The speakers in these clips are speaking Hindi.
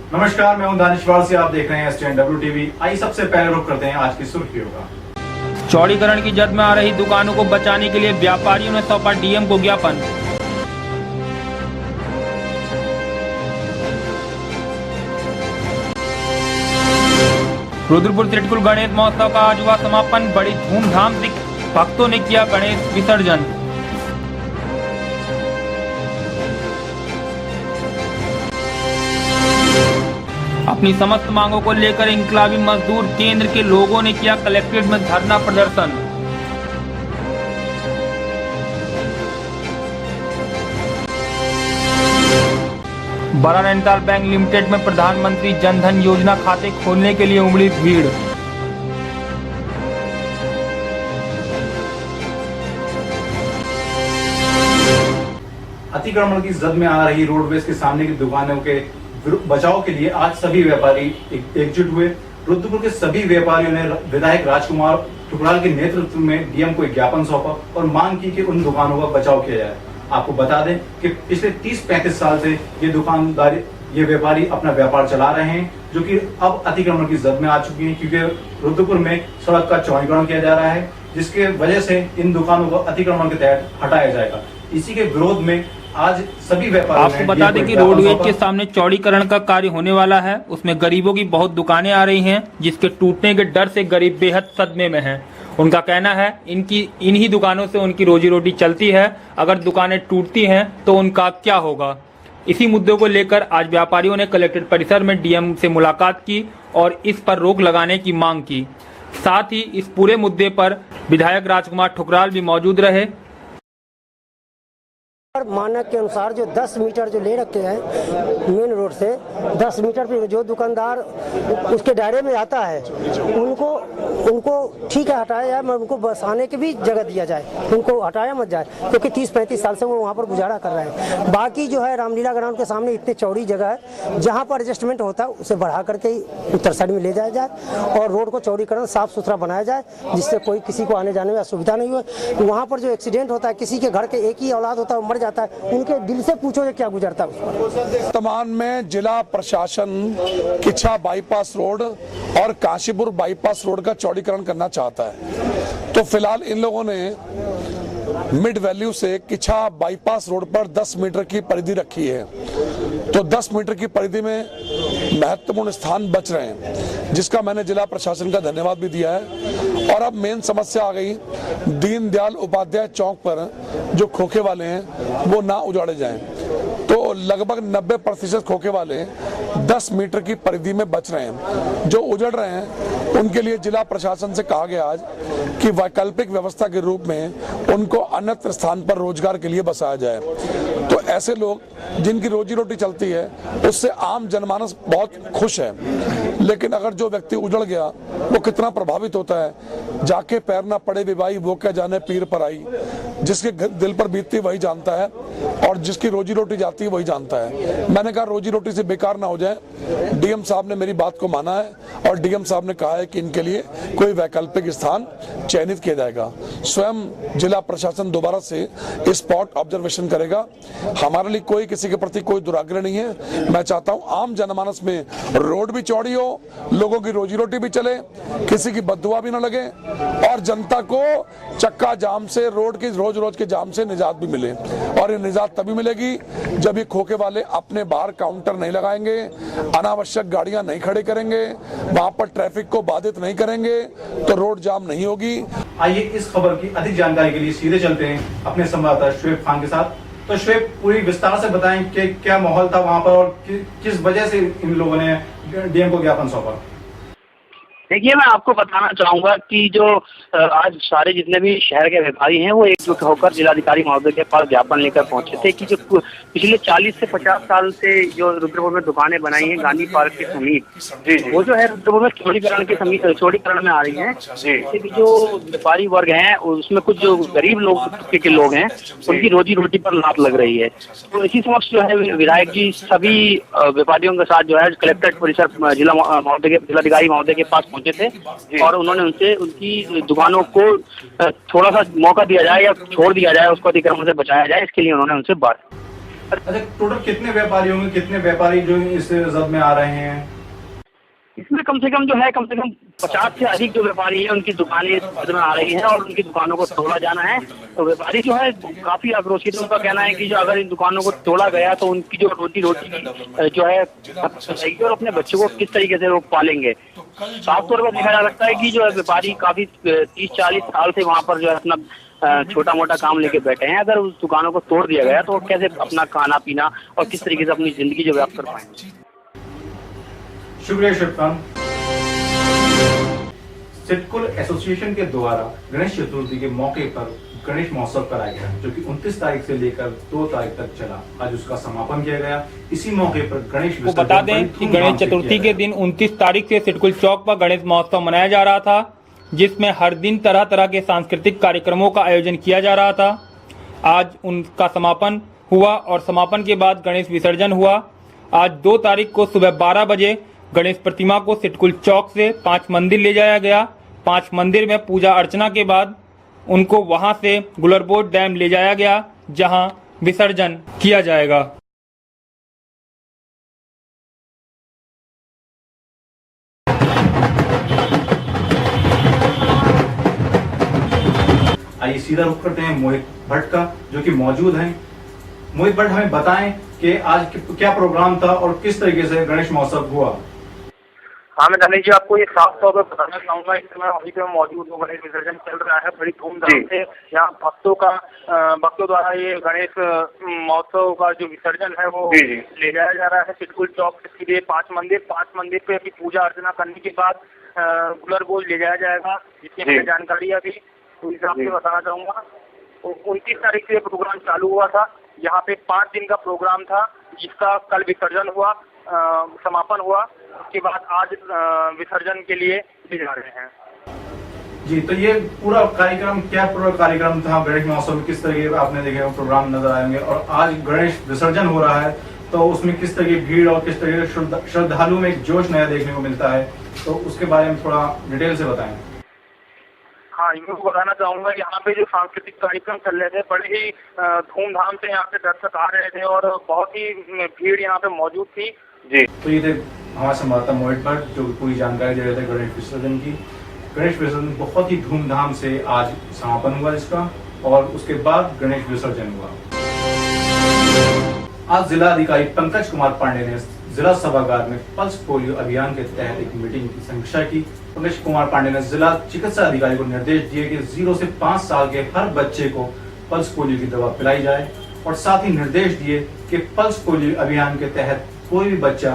नमस्कार, मैं हूं दानिश वारसी। आप देख रहे हैं STNW टीवी। आइए सबसे पहले रुख करते हैं आज की सुर्खियों का। चौड़ीकरण की जद में आ रही दुकानों को बचाने के लिए व्यापारियों ने सौंपा DM को ज्ञापन। रुद्रपुर त्रिटकुल गणेश महोत्सव का आज हुआ समापन। बड़ी धूमधाम से भक्तों ने किया गणेश विसर्जन। अपनी समस्त मांगों को लेकर इंकलाबी मजदूर केंद्र के लोगों ने किया कलेक्ट्रेट में धरना प्रदर्शन। बड़ा नैनीताल बैंक लिमिटेड में प्रधानमंत्री जनधन योजना खाते खोलने के लिए उमड़ी भीड़। अतिक्रमण की जद में आ रही रोडवेज के सामने की दुकानों के बचाव के लिए आज सभी व्यापारी एकजुट हुए। रुद्रपुर के सभी व्यापारियों ने विधायक राजकुमार ठुकराल के नेतृत्व में DM को एक ज्ञापन सौंपा और मांग की कि उन दुकानों का बचाव किया जाए। आपको बता दें कि पिछले 30-35 साल से ये व्यापारी अपना व्यापार चला रहे हैं, जो कि अब अतिक्रमण की जद में आ चुकी हैं, क्योंकि रुद्रपुर में सड़क का चौड़ीकरण किया जा रहा है, जिसके वजह से इन दुकानों को अतिक्रमण के तहत हटाया जाएगा। इसी के विरोध में आज सभी व्यापारी आपको बता दें कि रोडवेज के सामने चौड़ीकरण का कार्य होने वाला है। उसमें गरीबों की बहुत दुकानें आ रही हैं, जिसके टूटने के डर से गरीब बेहद सदमे में हैं। उनका कहना है इन्हीं दुकानों से उनकी रोजी रोटी चलती है। अगर दुकानें टूटती हैं तो उनका क्या होगा। इसी मुद्दे को लेकर आज व्यापारियों ने कलेक्ट्रेट परिसर में DM से मुलाकात की और इस पर रोक लगाने की मांग की। साथ ही इस पूरे मुद्दे पर विधायक राजकुमार ठुकराल भी मौजूद रहे। मानक के अनुसार जो 10 मीटर जो ले रखे हैं मेन रोड से 10 मीटर पे जो दुकानदार उसके दायरे में आता है उनको ठीक है हटाया जाए, मगर उनको बसाने की भी जगह दिया जाए, उनको हटाया मत जाए, क्योंकि 30-35 साल से वो वहाँ पर गुजारा कर रहे हैं। बाकी जो है रामलीला ग्राउंड के सामने इतनी चौड़ी जगह है, जहाँ पर एडजस्टमेंट होता है उसे बढ़ा करके ही उत्तर साइड में ले जाया जाए और रोड को चौड़ीकरण साफ सुथरा बनाया जाए, जिससे कोई किसी को आने जाने में असुविधा नहीं हो। वहाँ पर जो एक्सीडेंट होता है, किसी के घर के एक ही औलाद होता है, मर जाता है, उनके दिल से पूछो ये क्या गुजरता है। वर्तमान में जिला प्रशासन किच्छा बाईपास रोड और काशीपुर बाईपास रोड का चौड़ीकरण करना चाहता है। तो फिलहाल इन लोगों ने मिड वैल्यू से किच्छा बाईपास रोड पर 10 मीटर की परिधि रखी है। तो 10 मीटर की परिधि में महत्वपूर्ण स्थान बच रहे हैं, जिसका मैंने जिला प्रशासन का धन्यवाद भी दिया है। और अब मेन समस्या आ गई, दीनदयाल उपाध्याय चौक पर जो खोखे वाले हैं वो ना उजाड़े जाएं। तो लगभग 90% खोखे वाले 10 मीटर की परिधि में बच रहे हैं। जो उजड़ रहे हैं उनके लिए जिला प्रशासन से कहा गया आज कि वैकल्पिक व्यवस्था के रूप में उनको अन्यत्र स्थान पर रोजगार के लिए बसाया जाए। तो ऐसे लोग जिनकी रोजी रोटी चलती है उससे आम जनमानस बहुत खुश है, लेकिन अगर जो व्यक्ति उजड़ गया वो कितना प्रभावित होता है। जाके पैर ना पड़े विवाही वो क्या जाने पीर पर आई। जिसके दिल पर बीतती वही जानता है और जिसकी रोजी रोटी जाती है वही जानता है। मैंने कहा रोजी रोटी से बेकार ना हो जाए। DM साहब ने मेरी बात को माना है और DM साहब ने कहा है कि इनके लिए कोई वैकल्पिक स्थान चयनित किया जाएगा। स्वयं जिला प्रशासन दोबारा से स्पॉट ऑब्जर्वेशन करेगा। हमारे लिए कोई किसी के प्रति कोई दुराग्रह नहीं है। मैं चाहता हूं आम जनमानस में रोड भी चौड़ी हो, लोगों की रोजी रोटी भी चले, किसी की बददुआ भी न लगे और जनता को चक्का जाम से, रोड की रोज के जाम से निजात भी मिले। और ये निजात तभी मिलेगी जब ये खोखे वाले अपने बाहर काउंटर नहीं लगाएंगे, अनावश्यक गाड़ियां नहीं खड़े करेंगे, वहां पर ट्रैफिक को बाधित नहीं करेंगे, तो रोड जाम नहीं होगी। आइए इस खबर की अधिक जानकारी के लिए सीधे चलते हैं अपने संवाददाता शुएब खान के साथ। तो शुएब, पूरी विस्तार से बताएं कि क्या माहौल था वहां पर और किस वजह से इन लोगों ने DM को ज्ञापन सौंपा। देखिए, मैं आपको बताना चाहूंगा कि जो आज सारे जितने भी शहर के व्यापारी हैं वो एकजुट होकर जिलाधिकारी महोदय के पास ज्ञापन लेकर पहुंचे थे कि जो पिछले 40 से 50 साल से जो रुद्रपुर में दुकानें बनाई हैं गांधी पार्क के समीप, वो जो है रुद्रपुर में चौड़ीकरण में आ रही हैं। जैसे कि जो व्यापारी वर्ग हैं उसमें कुछ जो गरीब लोग हैं उनकी रोजी रोटी पर लात लग रही है। तो इसी समक्ष जो है विधायक जी सभी व्यापारियों के साथ जो है कलेक्ट्रेट परिसर जिलाधिकारी महोदय के पास पहुंचे थे और उन्होंने उनसे उनकी दुकानों को थोड़ा सा मौका दिया जाए या छोड़ दिया जाए, उसको अतिक्रमण से बचाया जाए, इसके लिए उन्होंने उनसे बात। अच्छा, टोटल कितने व्यापारी होंगे, कितने व्यापारी जो इस जद में आ रहे हैं? इसमें कम से कम 50 से अधिक जो व्यापारी हैं उनकी दुकानें जद में आ रही हैं और उनकी दुकानों को तोड़ा जाना है। तो व्यापारी जो है काफी आक्रोशित है। उनका कहना है कि जो अगर इन दुकानों को तोड़ा गया तो उनकी जो रोटी जो है और अपने बच्चों को किस तरीके से वो पालेंगे। साफ तौर पर देखा जा सकता है कि जो है व्यापारी काफी 30-40 साल से वहाँ पर जो है अपना छोटा मोटा काम लेके बैठे हैं। अगर उस दुकानों को तोड़ दिया गया तो वो कैसे अपना खाना पीना और किस तरीके से अपनी जिंदगी जो व्याप्त कर पाएंगे। शुक्रिया शिवकांत। सिडकुल एसोसिएशन के द्वारा गणेश चतुर्थी के मौके पर गणेश महोत्सव कराया गया, जो कि 29 तारीख से लेकर 2 तारीख तक चला। आज उसका समापन किया गया। इसी मौके पर गणेश को बता दें कि गणेश चतुर्थी के दिन 29 तारीख से सिडकुल चौक पर गणेश महोत्सव मनाया जा रहा था, जिसमें हर दिन तरह तरह के सांस्कृतिक कार्यक्रमों का आयोजन किया जा रहा था। आज उनका समापन हुआ और समापन के बाद गणेश विसर्जन हुआ। आज 2 तारीख को सुबह 12 बजे गणेश प्रतिमा को सिडकुल चौक से 5 मंदिर ले जाया गया। 5 मंदिर में पूजा अर्चना के बाद उनको वहां से गुलरबोट डैम ले जाया गया, जहां विसर्जन किया जाएगा। आइए सीधा रुख करते हैं मोहित भट्ट का, जो कि मौजूद हैं। मोहित भट्ट, हमें बताएं कि आज क्या प्रोग्राम था और किस तरीके से गणेश महोत्सव हुआ। हाँ, मैं धनेश जी आपको ये साफ तौर पर बताना चाहूंगा। इस समय अभी पे मौजूद हूँ। गणेश विसर्जन चल रहा है बड़ी धूमधाम से। यहाँ भक्तों द्वारा ये गणेश महोत्सव का जो विसर्जन है वो ले जाया जा रहा है सिडकुल चौक से सीधे 5 मंदिर पे अभी पूजा अर्चना करने के बाद गुलरबोझ ले जाया जाएगा, जिसकी हमें जानकारी अभी उस हिसाब से बताना चाहूंगा। 29 तारीख से प्रोग्राम चालू हुआ था। यहाँ पे 5 दिन का प्रोग्राम था, जिसका कल विसर्जन हुआ, समापन हुआ। उसके बाद आज विसर्जन के लिए ले जा रहे हैं। जी, तो ये पूरा कार्यक्रम था गणेश महोत्सव में? किस तरीके का आपने देखे प्रोग्राम नजर आएंगे, और आज गणेश विसर्जन हो रहा है तो उसमें किस तरह की भीड़ और किस तरह के श्रद्धालुओं में एक जोश नया देखने को मिलता है, तो उसके बारे में थोड़ा डिटेल से बताएं। हाँ, मैं बताना चाहूंगा यहाँ पे जो सांस्कृतिक कार्यक्रम चल रहे थे बड़े ही धूमधाम से यहाँ पे दर्शक आ रहे थे और बहुत ही भीड़ यहाँ पे मौजूद थी। जी, तो ये थे हमारे संवाददाता मोहित भट्ट, जो पूरी जानकारी दे रहे थे गणेश विसर्जन की। गणेश विसर्जन बहुत ही धूमधाम से आज समापन हुआ इसका, और उसके बाद गणेश विसर्जन हुआ। आज जिला अधिकारी पंकज कुमार पांडे ने जिला सभागार में पल्स पोलियो अभियान के तहत एक मीटिंग की समीक्षा की। पंकज कुमार पांडे ने जिला चिकित्सा अधिकारी को निर्देश दिए कि 0 से 5 साल के हर बच्चे को पल्स पोलियो की दवा पिलाई जाए, और साथ ही निर्देश दिए कि पल्स पोलियो अभियान के तहत कोई भी बच्चा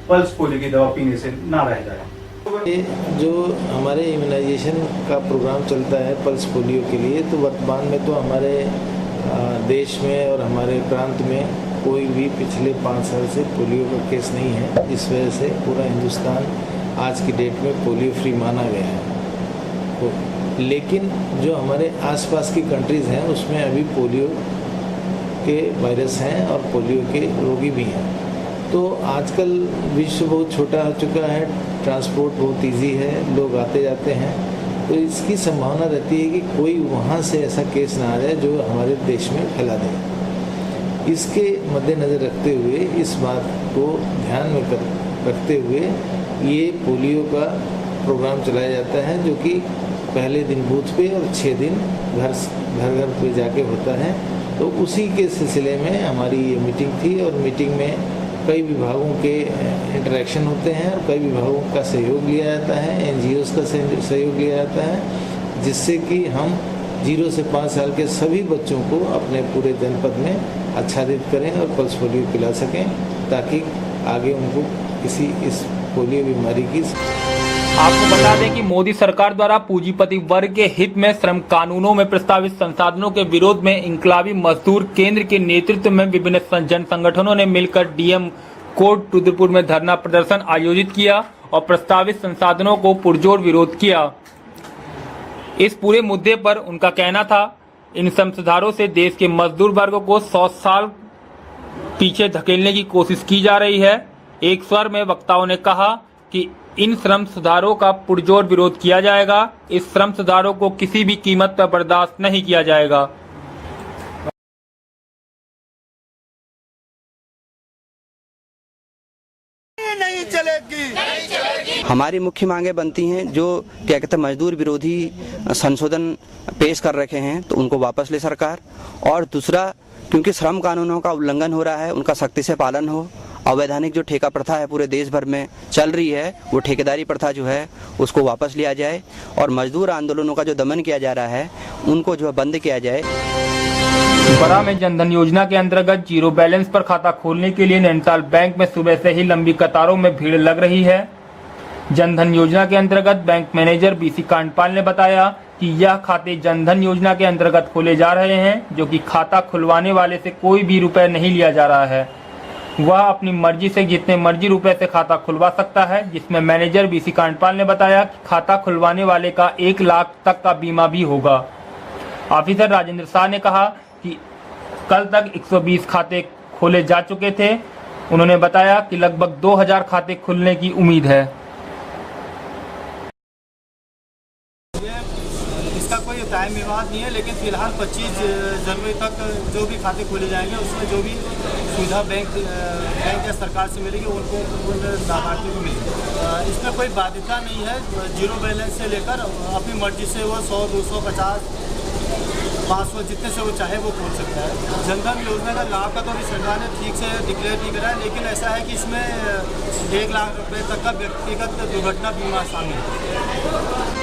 पल्स पोलियो की दवा पीने से ना रह जाए। जो हमारे इम्यूनाइजेशन का प्रोग्राम चलता है पल्स पोलियो के लिए, तो वर्तमान में तो हमारे देश में और हमारे प्रांत में कोई भी पिछले 5 साल से पोलियो का केस नहीं है। इस वजह से पूरा हिंदुस्तान आज की डेट में पोलियो फ्री माना गया है। तो लेकिन जो हमारे आसपास की कंट्रीज़ हैं उसमें अभी पोलियो के वायरस हैं और पोलियो के रोगी भी हैं। तो आजकल विश्व बहुत छोटा हो चुका है, ट्रांसपोर्ट बहुत इजी है, लोग आते जाते हैं, तो इसकी संभावना रहती है कि कोई वहाँ से ऐसा केस ना आ जाए जो हमारे देश में फैला दे। इसके मद्देनज़र रखते हुए, इस बात को ध्यान में रखते हुए ये पोलियो का प्रोग्राम चलाया जाता है, जो कि पहले दिन बूथ पे और 6 दिन घर पे जाके होता है। तो उसी के सिलसिले में हमारी ये मीटिंग थी, और मीटिंग में कई विभागों के इंटरेक्शन होते हैं और कई विभागों का सहयोग लिया जाता है, NGOs का सहयोग लिया जाता है, जिससे कि हम 0 से 5 साल के सभी बच्चों को अपने पूरे जनपद में आच्छादित करें और पल्स पोलियो पिला सकें, ताकि आगे उनको किसी इस पोलियो बीमारी की। आपको बता दें कि मोदी सरकार द्वारा पूंजीपति वर्ग के हित में श्रम कानूनों में प्रस्तावित संसाधनों के विरोध में इंकलाबी मजदूर केंद्र के नेतृत्व में विभिन्न जन संगठनों ने मिलकर DM कोर्ट रुद्रपुर में धरना प्रदर्शन आयोजित किया और प्रस्तावित संसाधनों को पुरजोर विरोध किया। इस पूरे मुद्दे पर उनका कहना था, इन श्रम सुधारों से देश के मजदूर वर्ग को 100 साल पीछे धकेलने की कोशिश की जा रही है। एक स्वर में वक्ताओं ने कहा कि इन श्रम सुधारों का पुरजोर विरोध किया जाएगा। इस श्रम सुधारों को किसी भी कीमत पर बर्दाश्त नहीं किया जाएगा। हमारी मुख्य मांगें बनती हैं जो क्या कहते हैं मजदूर विरोधी संशोधन पेश कर रखे हैं तो उनको वापस ले सरकार। और दूसरा, क्योंकि श्रम कानूनों का उल्लंघन हो रहा है उनका सख्ती से पालन हो। अवैधानिक जो ठेका प्रथा है पूरे देश भर में चल रही है वो ठेकेदारी प्रथा जो है उसको वापस लिया जाए और मजदूर आंदोलनों का जो दमन किया जा रहा है उनको जो है बंद किया जाए। बरा में जनधन योजना के अंतर्गत जीरो बैलेंस पर खाता खोलने के लिए नैनीताल बैंक में सुबह से ही लंबी कतारों में भीड़ लग रही है। जनधन योजना के अंतर्गत बैंक मैनेजर बीसी कांडपाल ने बताया कि यह खाते जनधन योजना के अंतर्गत खोले जा रहे हैं, जो कि खाता खुलवाने वाले से कोई भी रुपए नहीं लिया जा रहा है। वह अपनी मर्जी से जितने मर्जी रुपए से खाता खुलवा सकता है, जिसमें मैनेजर बीसी कांडपाल ने बताया कि खाता खुलवाने वाले का 1 लाख तक का बीमा भी होगा। ऑफिसर राजेंद्र शाह ने कहा कि कल तक 120 खाते खोले जा चुके थे। उन्होंने बताया कि लगभग 2000 खाते खुलने की उम्मीद है। इसका कोई टाइम विवाद नहीं है, लेकिन फिलहाल 25 जनवरी तक जो भी खाते खोले जाएंगे उसमें जो भी सुविधा बैंक या सरकार से मिलेगी उनको उन लाभार्थियों को मिलेगी। इसमें कोई बाध्यता नहीं है। जीरो बैलेंस से लेकर अपनी मर्जी से वो 100, 250, 500 जितने से वो चाहे वो खोल सकता है। जनधन योजना का लाभ का तो अभी सरकार ने ठीक से डिक्लेयर नहीं करा है, लेकिन ऐसा है कि इसमें 1 लाख रुपए तक का व्यक्तिगत दुर्घटना बीमा शामिल है।